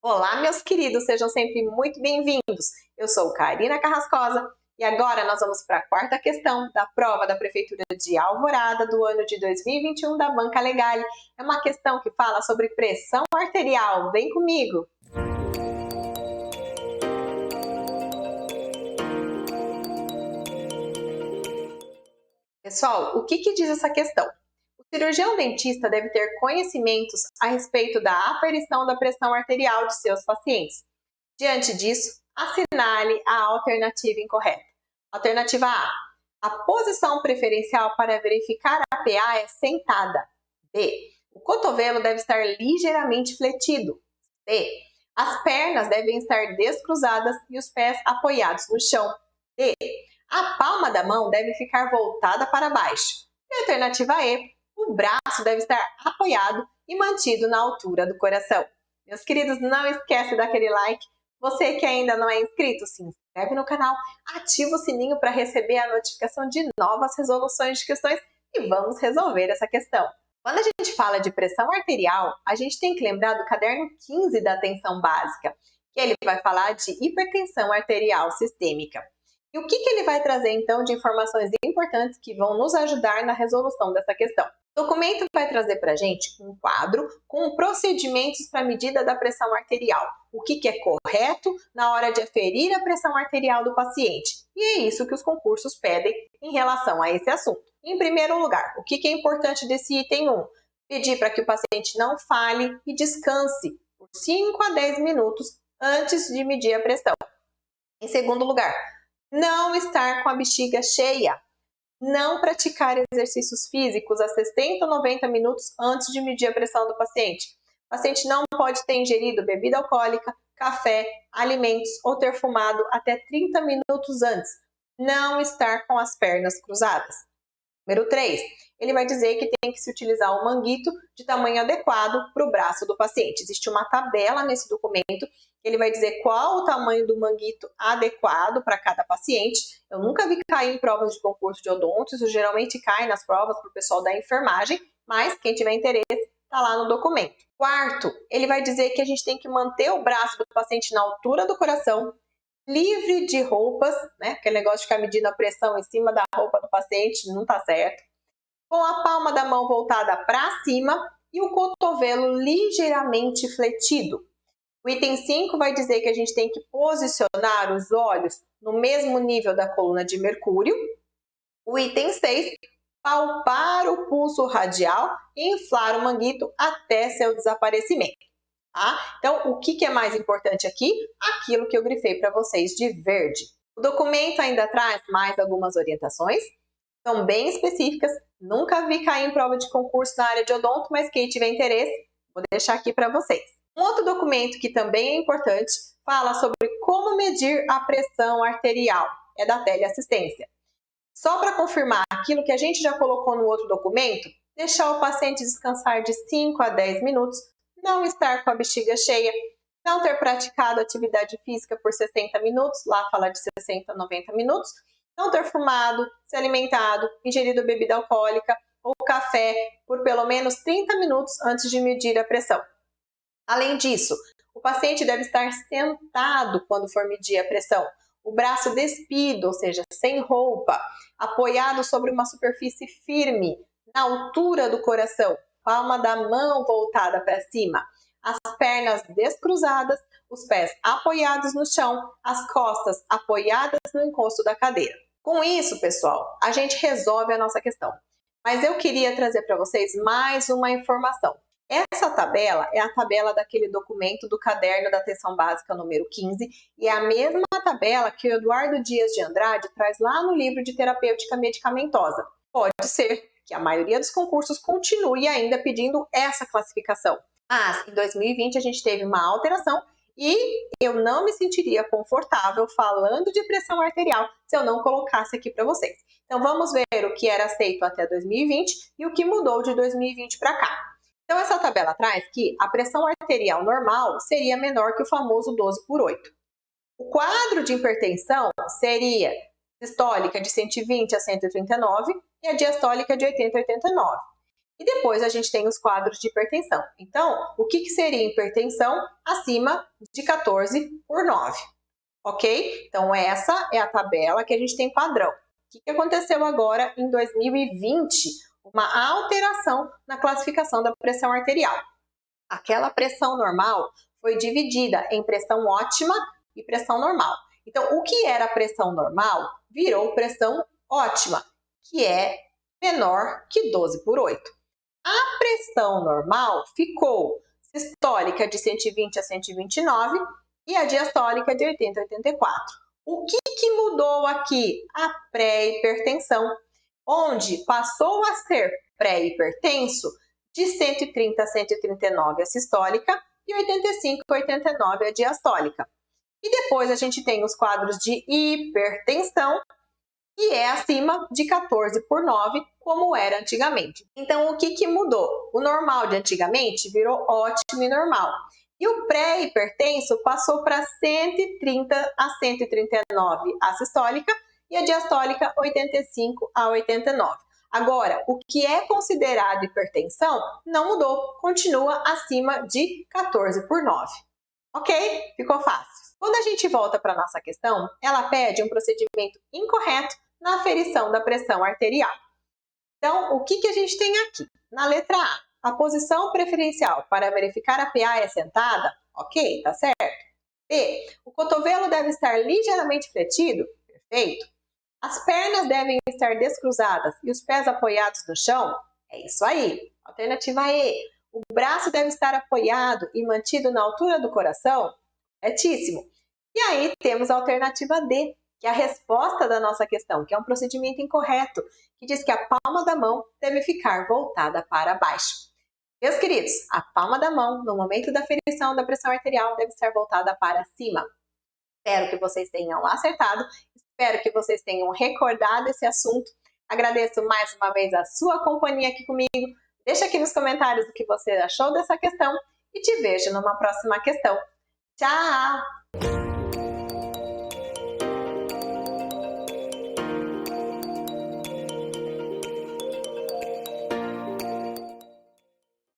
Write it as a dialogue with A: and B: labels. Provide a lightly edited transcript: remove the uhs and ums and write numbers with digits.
A: Olá, meus queridos, sejam sempre muito bem-vindos. Eu sou Karina Carrascosa e agora nós vamos para a quarta questão da prova da Prefeitura de Alvorada do ano de 2021 da Banca Legale. É uma questão que fala sobre pressão arterial. Vem comigo! Pessoal, o que diz essa questão? O cirurgião dentista deve ter conhecimentos a respeito da aferição da pressão arterial de seus pacientes. Diante disso, assinale a alternativa incorreta. Alternativa A. A posição preferencial para verificar a PA é sentada. B. O cotovelo deve estar ligeiramente fletido. C. As pernas devem estar descruzadas e os pés apoiados no chão. D. A palma da mão deve ficar voltada para baixo. E alternativa E. O braço deve estar apoiado e mantido na altura do coração. Meus queridos, não esquece daquele like. Você que ainda não é inscrito, se inscreve no canal, ativa o sininho para receber a notificação de novas resoluções de questões e vamos resolver essa questão. Quando a gente fala de pressão arterial, a gente tem que lembrar do caderno 15 da atenção básica, que ele vai falar de hipertensão arterial sistêmica. E o que ele vai trazer então de informações importantes que vão nos ajudar na resolução dessa questão? O documento vai trazer para a gente um quadro com procedimentos para medida da pressão arterial. O que é correto na hora de aferir a pressão arterial do paciente. E é isso que os concursos pedem em relação a esse assunto. Em primeiro lugar, o que é importante desse item 1? Pedir para que o paciente não fale e descanse por 5 a 10 minutos antes de medir a pressão. Em segundo lugar, não estar com a bexiga cheia. Não praticar exercícios físicos a 60 ou 90 minutos antes de medir a pressão do paciente. O paciente não pode ter ingerido bebida alcoólica, café, alimentos ou ter fumado até 30 minutos antes. Não estar com as pernas cruzadas. Número 3, ele vai dizer que tem que se utilizar um manguito de tamanho adequado para o braço do paciente. Existe uma tabela nesse documento, ele vai dizer qual o tamanho do manguito adequado para cada paciente. Eu nunca vi cair em provas de concurso de odonto, isso geralmente cai nas provas para o pessoal da enfermagem, mas quem tiver interesse está lá no documento. Quarto, ele vai dizer que a gente tem que manter o braço do paciente na altura do coração, livre de roupas, né? Aquele negócio de ficar medindo a pressão em cima da roupa do paciente, não tá certo. Com a palma da mão voltada para cima e o cotovelo ligeiramente fletido. O item 5 vai dizer que a gente tem que posicionar os olhos no mesmo nível da coluna de Mercúrio. O item 6, palpar o pulso radial e inflar o manguito até seu desaparecimento. Tá? Então, o que é mais importante aqui? Aquilo que eu grifei para vocês de verde. O documento ainda traz mais algumas orientações, são bem específicas, nunca vi cair em prova de concurso na área de odonto, mas quem tiver interesse, vou deixar aqui para vocês. Um outro documento que também é importante fala sobre como medir a pressão arterial, é da teleassistência. Só para confirmar aquilo que a gente já colocou no outro documento, deixar o paciente descansar de 5 a 10 minutos, não estar com a bexiga cheia, não ter praticado atividade física por 60 minutos, lá fala de 60 a 90 minutos, não ter fumado, se alimentado, ingerido bebida alcoólica ou café por pelo menos 30 minutos antes de medir a pressão. Além disso, o paciente deve estar sentado quando for medir a pressão, o braço despido, ou seja, sem roupa, apoiado sobre uma superfície firme, na altura do coração, palma da mão voltada para cima, as pernas descruzadas, os pés apoiados no chão, as costas apoiadas no encosto da cadeira. Com isso, pessoal, a gente resolve a nossa questão. Mas eu queria trazer para vocês mais uma informação. Essa tabela é a tabela daquele documento do caderno da atenção básica número 15 e é a mesma tabela que o Eduardo Dias de Andrade traz lá no livro de terapêutica medicamentosa. Pode ser que a maioria dos concursos continue ainda pedindo essa classificação. Mas em 2020 a gente teve uma alteração e eu não me sentiria confortável falando de pressão arterial se eu não colocasse aqui para vocês. Então vamos ver o que era aceito até 2020 e o que mudou de 2020 para cá. Então, essa tabela traz que a pressão arterial normal seria menor que o famoso 12/8. O quadro de hipertensão seria sistólica de 120 a 139 e a diastólica de 80 a 89. E depois a gente tem os quadros de hipertensão. Então, o que seria hipertensão? Acima de 14/9, ok? Então, essa é a tabela que a gente tem padrão. O que aconteceu agora em 2020? Uma alteração na classificação da pressão arterial. Aquela pressão normal foi dividida em pressão ótima e pressão normal. Então, o que era pressão normal virou pressão ótima, que é menor que 12/8. A pressão normal ficou sistólica de 120 a 129 e a diastólica de 80 a 84. O que mudou aqui? A pré-hipertensão, onde passou a ser pré-hipertenso de 130 a 139 a sistólica e 85 a 89 a diastólica. E depois a gente tem os quadros de hipertensão, que é acima de 14/9, como era antigamente. Então, o que mudou? O normal de antigamente virou ótimo e normal. E o pré-hipertenso passou para 130 a 139 a sistólica e a diastólica 85 a 89. Agora, o que é considerado hipertensão não mudou, continua acima de 14/9. Ok? Ficou fácil. Quando a gente volta para a nossa questão, ela pede um procedimento incorreto na aferição da pressão arterial. Então, o que a gente tem aqui? Na letra A, a posição preferencial para verificar a PA é sentada, ok, tá certo. B, o cotovelo deve estar ligeiramente fletido, perfeito. As pernas devem estar descruzadas e os pés apoiados no chão, é isso aí. Alternativa E, o braço deve estar apoiado e mantido na altura do coração, corretíssimo. E aí temos a alternativa D, que é a resposta da nossa questão, que é um procedimento incorreto, que diz que a palma da mão deve ficar voltada para baixo. Meus queridos, a palma da mão, no momento da aferição da pressão arterial, deve estar voltada para cima. Espero que vocês tenham acertado, espero que vocês tenham recordado esse assunto. Agradeço mais uma vez a sua companhia aqui comigo. Deixa aqui nos comentários o que você achou dessa questão e te vejo numa próxima questão. Tchau!